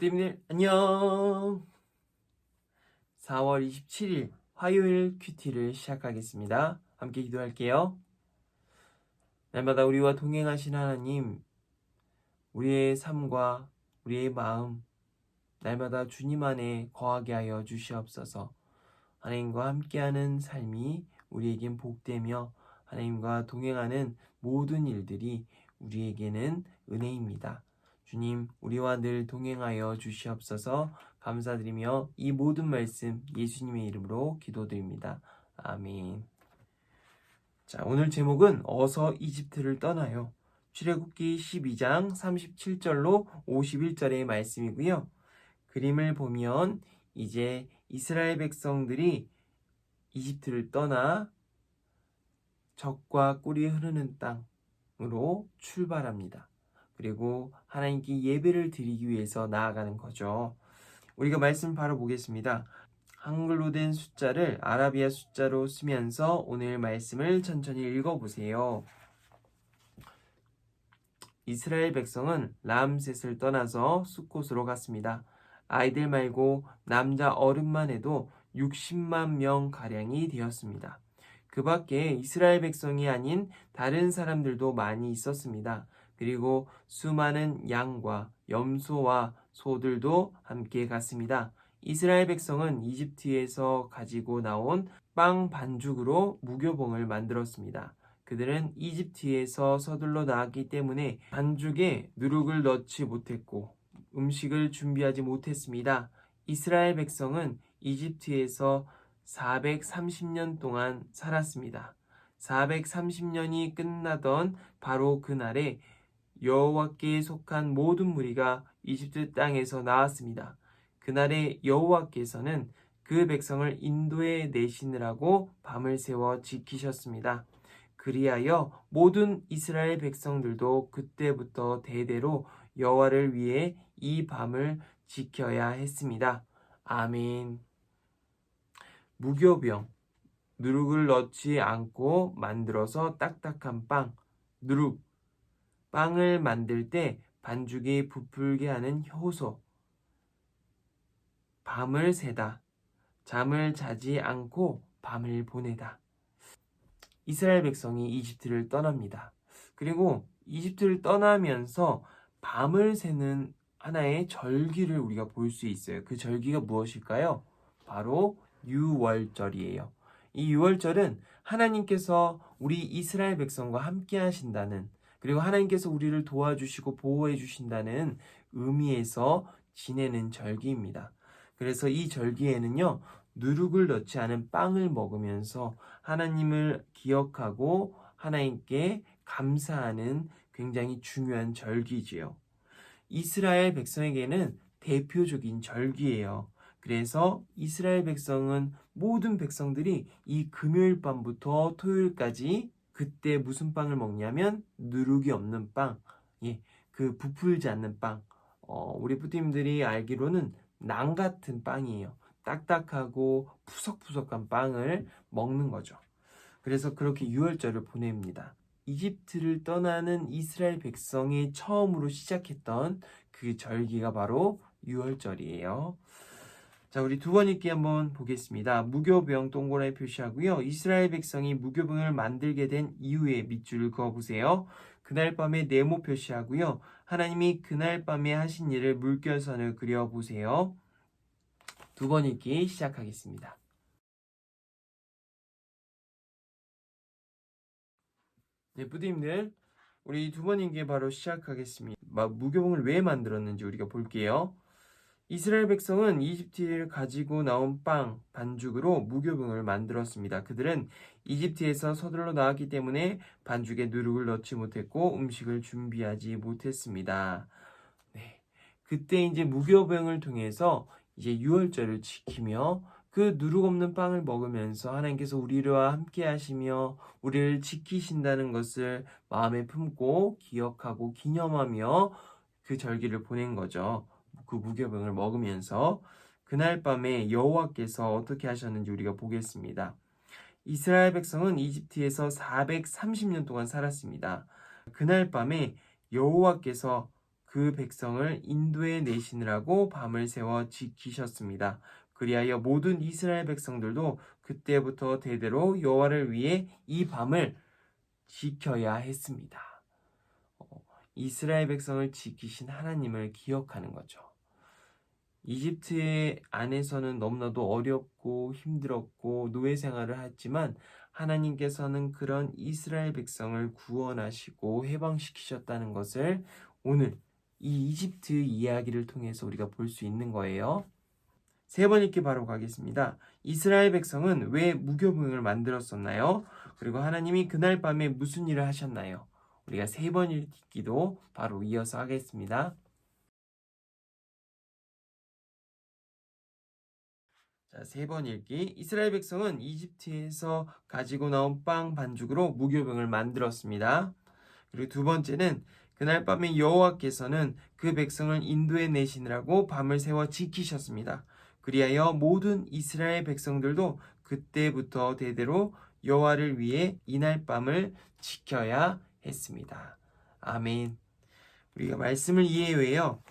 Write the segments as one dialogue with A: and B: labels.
A: 부디님들 안녕. 4월 27일 화요일 큐티를 시작하겠습니다. 함께 기도할게요. 날마다 우리와 동행하신 하나님, 우리의 삶과 우리의 마음 날마다 주님 안에 거하게 하여 주시옵소서. 하나님과 함께하는 삶이 우리에겐 복되며 하나님과 동행하는 모든 일들이 우리에게는 은혜입니다. 주님, 우리와 늘 동행하여 주시옵소서. 감사드리며 이 모든 말씀 예수님의 이름으로 기도드립니다. 아멘. 자, 오늘 제목은 어서 이집트를 떠나요. 출애굽기 12장 37절로 51절의 말씀이고요. 그림을 보면 이제 이스라엘 백성들이 이집트를 떠나 젖과 꿀이 흐르는 땅으로 출발합니다. 그리고 하나님께 예배를 드리기 위해서 나아가는 거죠. 우리가 말씀 바로 보겠습니다. 한글로 된 숫자를 아라비아 숫자로 쓰면서 오늘 말씀을 천천히 읽어보세요. 이스라엘 백성은 람셋을 떠나서 숫곳으로 갔습니다. 아이들 말고 남자 어른만 해도 60만 명 가량이 되었습니다. 그 밖에 이스라엘 백성이 아닌 다른 사람들도 많이 있었습니다. 그리고 수많은 양과 염소와 소들도 함께 갔습니다. 이스라엘 백성은 이집트에서 가지고 나온 빵 반죽으로 무교봉을 만들었습니다. 그들은 이집트에서 서둘러 나왔기 때문에 반죽에 누룩을 넣지 못했고 음식을 준비하지 못했습니다. 이스라엘 백성은 이집트에서 430년 동안 살았습니다. 430년이 끝나던 바로 그날에 여호와께 속한 모든 무리가 이집트 땅에서 나왔습니다. 그날에 여호와께서는 그 백성을 인도에 내시느라고 밤을 새워 지키셨습니다. 그리하여 모든 이스라엘 백성들도 그때부터 대대로 여호와를 위해 이 밤을 지켜야 했습니다. 아멘. 무교병, 누룩을 넣지 않고 만들어서 딱딱한 빵, 누룩, 빵을 만들 때 반죽이 부풀게 하는 효소, 밤을 새다, 잠을 자지 않고 밤을 보내다. 이스라엘 백성이 이집트를 떠납니다. 그리고 이집트를 떠나면서 밤을 새는 하나의 절기를 우리가 볼 수 있어요. 그 절기가 무엇일까요? 바로 유월절이에요. 이 유월절은 하나님께서 우리 이스라엘 백성과 함께 하신다는, 그리고 하나님께서 우리를 도와주시고 보호해 주신다는 의미에서 지내는 절기입니다. 그래서 이 절기에는요, 누룩을 넣지 않은 빵을 먹으면서 하나님을 기억하고 하나님께 감사하는 굉장히 중요한 절기지요. 이스라엘 백성에게는 대표적인 절기예요. 그래서 이스라엘 백성은 모든 백성들이 이 금요일 밤부터 토요일까지 그때 무슨 빵을 먹냐면 누룩이 없는 빵, 그 부풀지 않는 빵. 우리 부모님들이 알기로는 낭 같은 빵이에요. 딱딱하고 푸석푸석한 빵을 먹는 거죠. 그래서 그렇게 유월절을 보냅니다. 이집트를 떠나는 이스라엘 백성이 처음으로 시작했던 그 절기가 바로 유월절이에요. 자, 우리 두 번 읽기 한번 보겠습니다. 무교병 동그라미 표시하고요. 이스라엘 백성이 무교병을 만들게 된 이유에 밑줄을 그어보세요. 그날 밤에 네모 표시하고요. 하나님이 그날 밤에 하신 일을 물결선을 그려보세요. 두 번 읽기 시작하겠습니다. 네, 부디님들, 우리 두 번 읽기 바로 시작하겠습니다. 무교봉을 왜 만들었는지 우리가 볼게요. 이스라엘 백성은 이집트를 가지고 나온 빵, 반죽으로 무교병을 만들었습니다. 그들은 이집트에서 서둘러 나왔기 때문에 반죽에 누룩을 넣지 못했고 음식을 준비하지 못했습니다. 네, 그때 이제 무교병을 통해서 이제 유월절을 지키며 그 누룩 없는 빵을 먹으면서 하나님께서 우리와 함께 하시며 우리를 지키신다는 것을 마음에 품고 기억하고 기념하며 그 절기를 보낸 거죠. 그 무교병을 먹으면서 그날 밤에 여호와께서 어떻게 하셨는지 우리가 보겠습니다. 이스라엘 백성은 이집트에서 430년 동안 살았습니다. 그날 밤에 여호와께서 그 백성을 인도에 내시느라고 밤을 새워 지키셨습니다. 그리하여 모든 이스라엘 백성들도 그때부터 대대로 여호와를 위해 이 밤을 지켜야 했습니다. 이스라엘 백성을 지키신 하나님을 기억하는 거죠. 이집트 안에서는 너무나도 어렵고 힘들었고 노예 생활을 했지만 하나님께서는 그런 이스라엘 백성을 구원하시고 해방시키셨다는 것을 오늘 이 이집트 이야기를 통해서 우리가 볼 수 있는 거예요. 세 번 읽기 바로 가겠습니다. 이스라엘 백성은 왜 무교병을 만들었었나요? 그리고 하나님이 그날 밤에 무슨 일을 하셨나요? 우리가 세 번 읽기도 바로 이어서 하겠습니다. 자, 세 번 읽기. 이스라엘 백성은 이집트에서 가지고 나온 빵 반죽으로 무교병을 만들었습니다. 그리고 두 번째는 그날 밤에 여호와께서는 그 백성을 인도에 내시느라고 밤을 새워 지키셨습니다. 그리하여 모든 이스라엘 백성들도 그때부터 대대로 여호와를 위해 이날 밤을 지켜야 했습니다. 아멘. 우리가 말씀을 이해해요.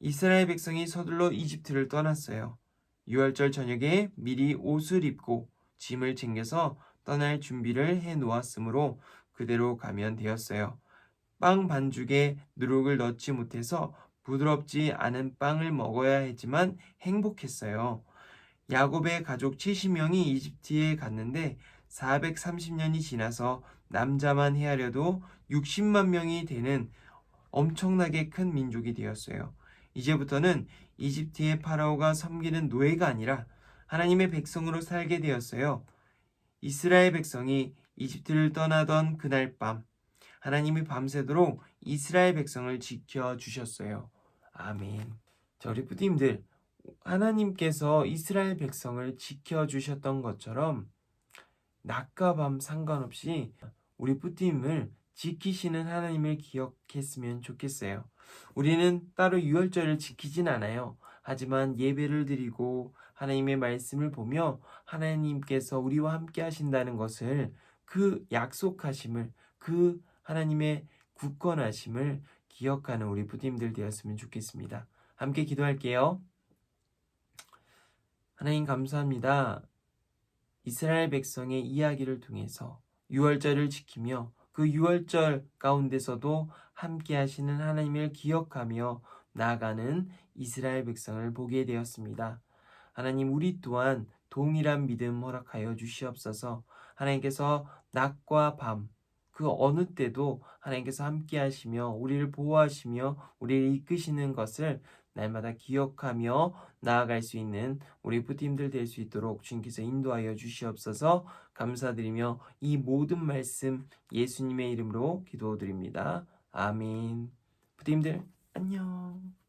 A: 이스라엘 백성이 서둘러 이집트를 떠났어요. 6월절 저녁에 미리 옷을 입고 짐을 챙겨서 떠날 준비를 해 놓았으므로 그대로 가면 되었어요. 빵 반죽에 누룩을 넣지 못해서 부드럽지 않은 빵을 먹어야 했지만 행복했어요. 야곱의 가족 70명이 이집트에 갔는데 430년이 지나서 남자만 헤아려도 60만 명이 되는 엄청나게 큰 민족이 되었어요. 이제부터는 이집트의 파라오가 섬기는 노예가 아니라 하나님의 백성으로 살게 되었어요. 이스라엘 백성이 이집트를 떠나던 그날 밤, 하나님이 밤새도록 이스라엘 백성을 지켜주셨어요. 아멘. 자, 우리 부님들, 하나님께서 이스라엘 백성을 지켜주셨던 것처럼 낮과 밤 상관없이 우리 뿌팀을 지키시는 하나님을 기억했으면 좋겠어요. 우리는 따로 유월절을 지키진 않아요. 하지만 예배를 드리고 하나님의 말씀을 보며 하나님께서 우리와 함께 하신다는 것을, 그 약속하심을, 그 하나님의 굳건하심을 기억하는 우리 부님들 되었으면 좋겠습니다. 함께 기도할게요. 하나님 감사합니다. 이스라엘 백성의 이야기를 통해서 유월절을 지키며 그 유월절 가운데서도 함께 하시는 하나님을 기억하며 나아가는 이스라엘 백성을 보게 되었습니다. 하나님, 우리 또한 동일한 믿음 허락하여 주시옵소서. 하나님께서 낮과 밤 그 어느 때도 하나님께서 함께 하시며 우리를 보호하시며 우리를 이끄시는 것을 날마다 기억하며 나아갈 수 있는 우리 부팀들 될 수 있도록 주님께서 인도하여 주시옵소서. 감사드리며 이 모든 말씀 예수님의 이름으로 기도드립니다. 아멘. 부팀들 안녕.